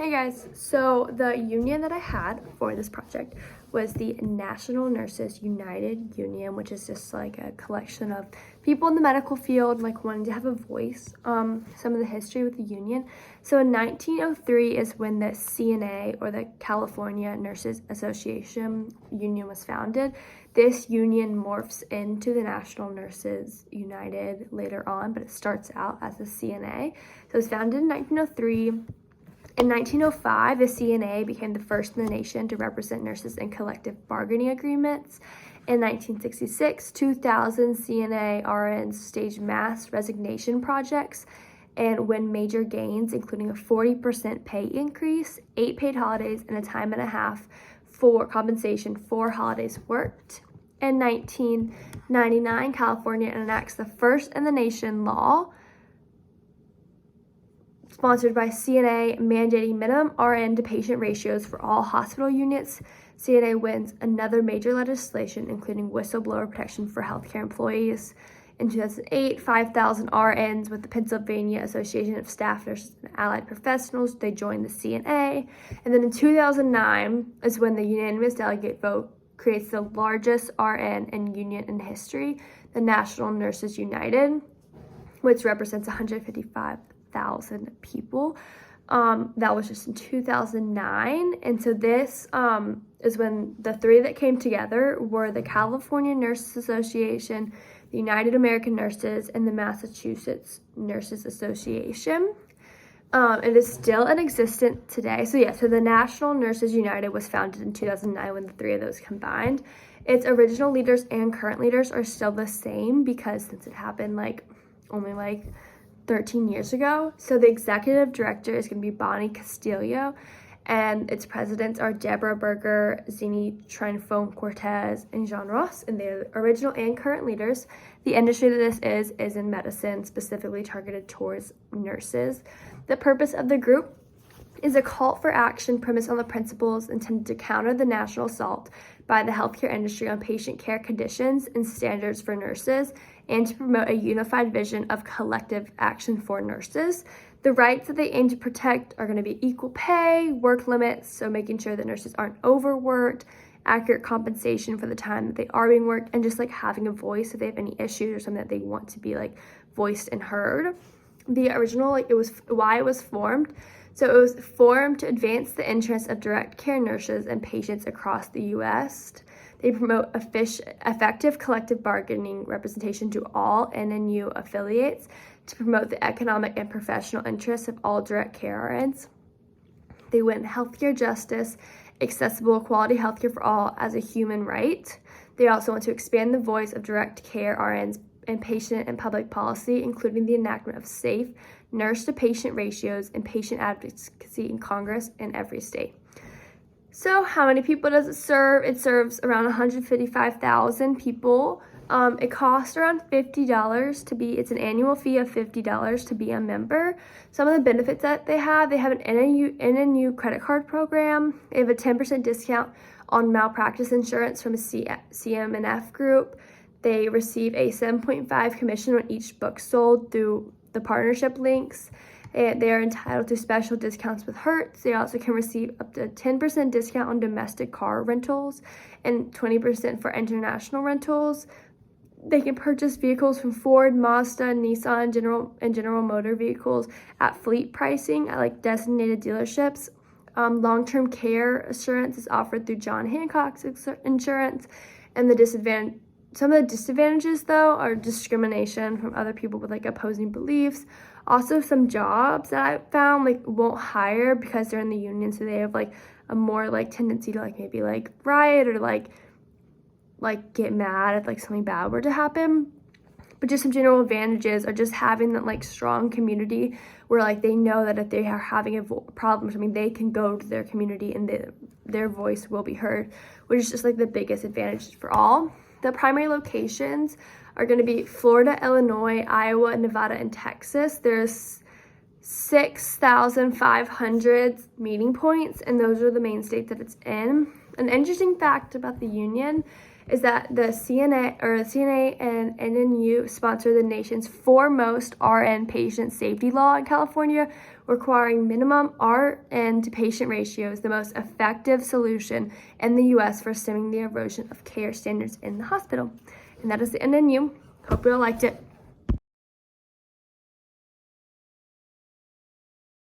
Hey guys, so the union that I had for this project was the National Nurses United Union, which is just like a collection of people in the medical field like wanting to have a voice. Some of the history with the union. So in 1903 is when the CNA, or the California Nurses Association union, was founded. This union morphs into the National Nurses United later on, but it starts out as the CNA. So it was founded in 1903. In 1905, the CNA became the first in the nation to represent nurses in collective bargaining agreements. In 1966, 2,000 CNA RNs staged mass resignation projects and win major gains, including a 40% pay increase, 8 paid holidays, and a time and a half for compensation for holidays worked. In 1999, California enacts the first in the nation law sponsored by CNA, mandating minimum RN to patient ratios for all hospital units. CNA wins another major legislation, including whistleblower protection for healthcare employees. In 2008, 5,000 RNs with the Pennsylvania Association of Staff Nurses and Allied Professionals, they joined the CNA. And then in 2009 is when the unanimous delegate vote creates the largest RN and union in history, the National Nurses United, which represents 155,000 people. That was just in 2009. And so this is when the three that came together were the California Nurses Association, the United American Nurses, and the Massachusetts Nurses Association. It is still in existence today. So the National Nurses United was founded in 2009 when the three of those combined. Its original leaders and current leaders are still the same because since it happened only 13 years ago. So the executive director is going to be Bonnie Castillo, and its presidents are Deborah Berger, Zini Trinfon-Cortez, and Jean Ross, and they're the original and current leaders. The industry that this is in medicine, specifically targeted towards nurses. The purpose of the group is a call for action premised on the principles intended to counter the national assault by the healthcare industry on patient care conditions and standards for nurses, and to promote a unified vision of collective action for nurses. The rights that they aim to protect are going to be equal pay, work limits, so making sure that nurses aren't overworked, accurate compensation for the time that they are being worked, and just having a voice if they have any issues or something that they want to be voiced and heard. The original, it was why it was formed. So it was formed to advance the interests of direct care nurses and patients across the U.S. They promote effective collective bargaining representation to all NNU affiliates to promote the economic and professional interests of all direct care RNs. They win healthcare justice, accessible quality healthcare for all as a human right. They also want to expand the voice of direct care RNs in patient and public policy, including the enactment of safe nurse-to-patient ratios and patient advocacy in Congress in every state. So how many people does it serve? It serves around 155,000 people. It costs around $50 to be, it's an annual fee of $50 to be a member. Some of the benefits that they have an NNU credit card program. They have a 10% discount on malpractice insurance from a CM&F group. They receive a 7.5 commission on each book sold through the partnership links. They are entitled to special discounts with Hertz. They also can receive up to 10% discount on domestic car rentals and 20% for international rentals. They can purchase vehicles from Ford, Mazda, Nissan, General Motor vehicles at fleet pricing at designated dealerships. Long-term care assurance is offered through John Hancock's insurance, and some of the disadvantages, though, are discrimination from other people with opposing beliefs. Also, some jobs that I found won't hire because they're in the union, so they have a more tendency to maybe riot or get mad if something bad were to happen. But just some general advantages are just having that strong community where they know that if they are having a problem or something, they can go to their community and their voice will be heard, which is just the biggest advantage for all. The primary locations are going to be Florida, Illinois, Iowa, Nevada, and Texas. There's 6,500 meeting points, and those are the main states that it's in. An interesting fact about the union is that the CNA and NNU sponsor the nation's foremost RN patient safety law in California, requiring minimum RN to patient ratios, the most effective solution in the U.S. for stemming the erosion of care standards in the hospital. And that is the NNU. Hope you all liked it.